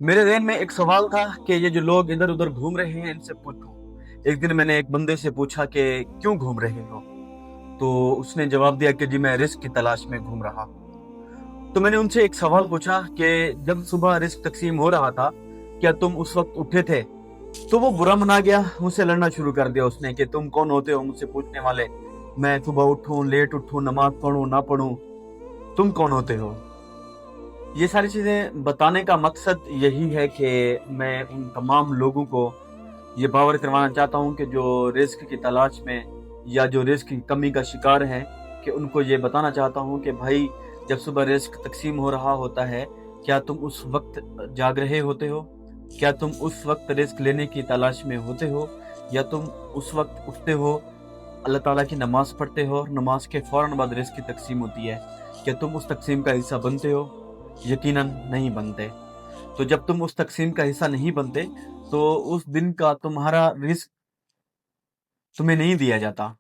मेरे ज़हन में एक सवाल था कि ये जो लोग इधर-उधर घूम रहे हैं इनसे पूछूँ। एक दिन मैंने एक बंदे से पूछा कि क्यों घूम रहे हो? तो उसने जवाब दिया कि जी मैं रिस्क की तलाश में घूम रहा। तो मैंने उनसे एक सवाल पूछा कि जब सुबह रिस्क तक़सीम हो रहा था, क्या तुम उस वक़्त उठे थे? तो वो बुरा मना गया, मुझसे लड़ना शुरू कर दिया उसने कि तुम कौन होते हो मुझसे पूछने वाले? मैं सुबह उठूँ, लेट उठूँ, नमाज़ पढ़ूँ, ना पढ़ूँ, तुम कौन होते हो? ये सारी चीज़ें बताने का मकसद यही है कि मैं उन तमाम लोगों को ये बावर करवाना चाहता हूँ कि जो रिस्क की तलाश में या जो रिस्क की कमी का शिकार हैं, कि उनको ये बताना चाहता हूँ कि भाई जब सुबह रिस्क तक़सीम हो रहा होता है, क्या तुम उस वक़्त जाग रहे होते हो? क्या तुम उस वक़्त रिस्क लेने की तलाश में होते हो? या तुम उस वक़्त उठते हो, अल्लाह ताला की नमाज़ पढ़ते हो, नमाज़ के फ़ौरन बाद रिस्क की तक़सीम होती है। क्या तुम उस तक़सीम का हिस्सा बनते हो? यकीनन नहीं बनते। तो जब तुम उस तक़सीम का हिस्सा नहीं बनते, तो उस दिन का तुम्हारा रिस्क तुम्हें नहीं दिया जाता।